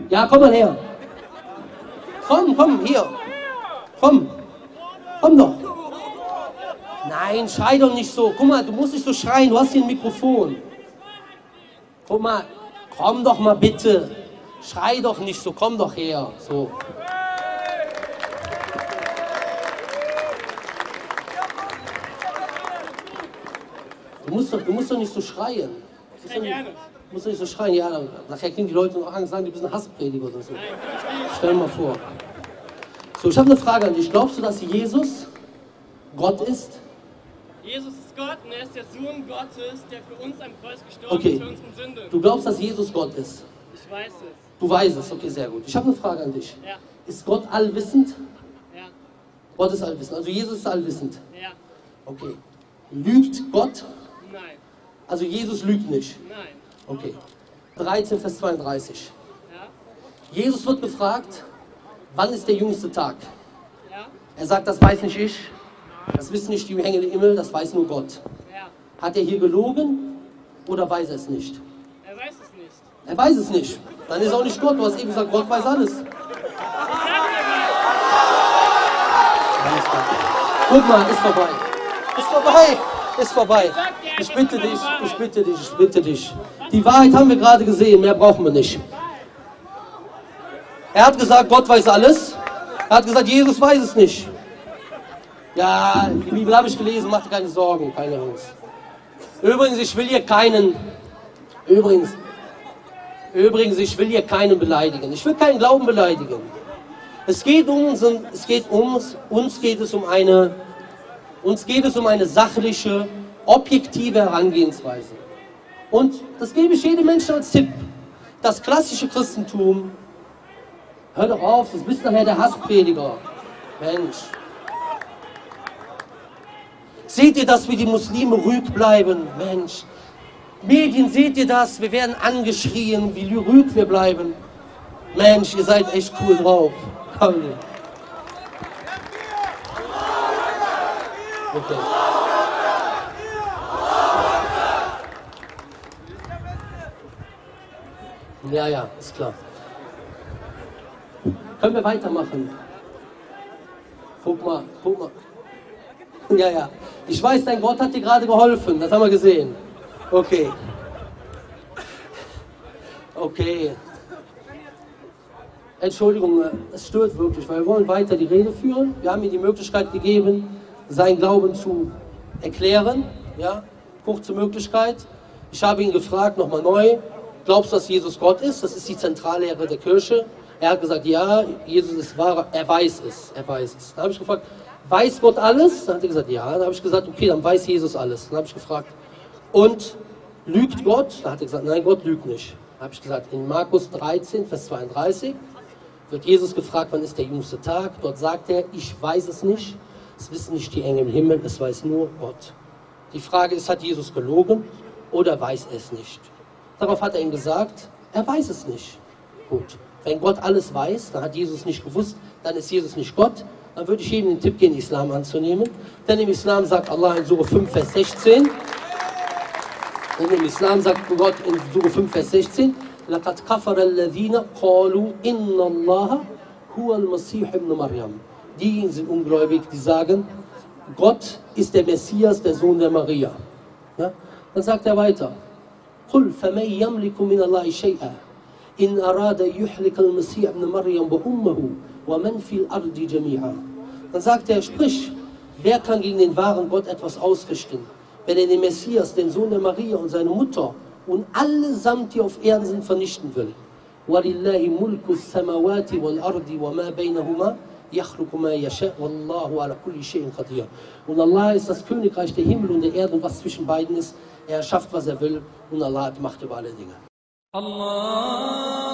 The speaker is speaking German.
Ja, komm mal her. Komm, hier. Komm doch. Nein, schrei doch nicht so. Guck mal, du musst nicht so schreien, du hast hier ein Mikrofon. Guck mal, komm doch mal bitte. Schrei doch nicht so, komm doch her. So. Du musst doch nicht so schreien. Du musst doch nicht so schreien. Ja, nachher kriegen die Leute noch Angst, sagen, du bist ein Hassprediger oder so. Stell dir mal vor. So, ich habe eine Frage an dich. Glaubst du, dass Jesus Gott ist? Jesus ist Gott und er ist der Sohn Gottes, der für uns am Kreuz gestorben ist, für unsere Sünden. Du glaubst, dass Jesus Gott ist? Ich weiß es. Du weißt es, okay, sehr gut. Ich habe eine Frage an dich. Ja. Ist Gott allwissend? Ja. Gott ist allwissend, also Jesus ist allwissend. Ja. Okay. Lügt Gott? Nein. Also Jesus lügt nicht? Nein. Okay. 13, Vers 32. Ja. Jesus wird gefragt, wann ist der jüngste Tag? Ja. Er sagt, das weiß nicht ich, das wissen nicht die Engel im Himmel, das weiß nur Gott. Ja. Hat er hier gelogen oder weiß er es nicht? Er weiß es nicht. Er weiß es nicht. Dann ist auch nicht Gott. Du hast eben gesagt, Gott weiß alles. Guck mal, ist vorbei. Ist vorbei. Ist vorbei. Ich bitte dich. Die Wahrheit haben wir gerade gesehen, mehr brauchen wir nicht. Er hat gesagt, Gott weiß alles. Er hat gesagt, Jesus weiß es nicht. Ja, die Bibel habe ich gelesen, macht keine Sorgen, keine Angst. Übrigens, ich will hier keinen beleidigen. Ich will keinen Glauben beleidigen. Uns geht es um eine sachliche, objektive Herangehensweise. Und das gebe ich jedem Menschen als Tipp. Das klassische Christentum, hör doch auf, das bist nachher der Hassprediger. Mensch. Seht ihr das, wie die Muslime ruhig bleiben? Mensch. Medien, seht ihr das? Wir werden angeschrien, wie ruhig wir bleiben. Mensch, ihr seid echt cool drauf. Okay. Ja, ist klar. Können wir weitermachen? Guck mal. Ja. Ich weiß, dein Gott hat dir gerade geholfen, das haben wir gesehen. Okay. Entschuldigung, es stört wirklich, weil wir wollen weiter die Rede führen. Wir haben ihm die Möglichkeit gegeben, seinen Glauben zu erklären. Ja, kurze Möglichkeit. Ich habe ihn gefragt, nochmal neu, glaubst du, dass Jesus Gott ist? Das ist die Zentrallehre der Kirche. Er hat gesagt, ja, Jesus ist wahr, er weiß es. Dann habe ich gefragt, weiß Gott alles? Dann hat er gesagt, ja. Dann habe ich gesagt, okay, dann weiß Jesus alles. Dann habe ich gefragt, und lügt Gott? Dann hat er gesagt, nein, Gott lügt nicht. Dann habe ich gesagt, in Markus 13, Vers 32 wird Jesus gefragt, wann ist der jüngste Tag? Dort sagt er, ich weiß es nicht. Es wissen nicht die Engel im Himmel, es weiß nur Gott. Die Frage ist, hat Jesus gelogen oder weiß er es nicht? Darauf hat er ihm gesagt, er weiß es nicht. Gut, wenn Gott alles weiß, dann hat Jesus nicht gewusst, dann ist Jesus nicht Gott. Dann würde ich jedem den Tipp geben, Islam anzunehmen. Denn im Islam sagt Allah in Sura 5, Vers 16, Gott in Sura 5, Vers 16, لَقَدْ كَفَرَ الَّذِينَ قَالُوا إِنَّ اللَّهَ هُوَ الْمَسِيحُ ابْنُ مَرْيَمَ. Diejenigen sind ungläubig, die sagen, Gott ist der Messias, der Sohn der Maria. Ja? Dann sagt er weiter, قُلْ فَمَنْ يَمْلِكُ مِنَ اللَّهِ شَيْئًا إِنْ أَرَادَ يُحْلِكَ الْمَسِيحَ ابْنَ مَرْيَمَ وَأُمَّهُ وَمَنْ فِي الْأَرْضِ جَمِيعًا. Dann sagt er, sprich, wer kann gegen den wahren Gott etwas ausrichten, wenn er den Messias, den Sohn der Maria und seine Mutter und allesamt, die auf Erden sind, vernichten will. وَلِلَّهِ مُلْكُ السَّمَوَاتِ وَالْأَرْضِ وَمَا بَيْنَهُمَا يَخْلُقُ مَا يَشَاءُ وَاللَّهُ عَلَى كُلِّ شَيْءٍ قَدِيرٌ. Und Allah ist das Königreich der Himmel und der Erde und was zwischen beiden ist. Er schafft, was er will und Allah hat Macht über alle Dinge. Allah.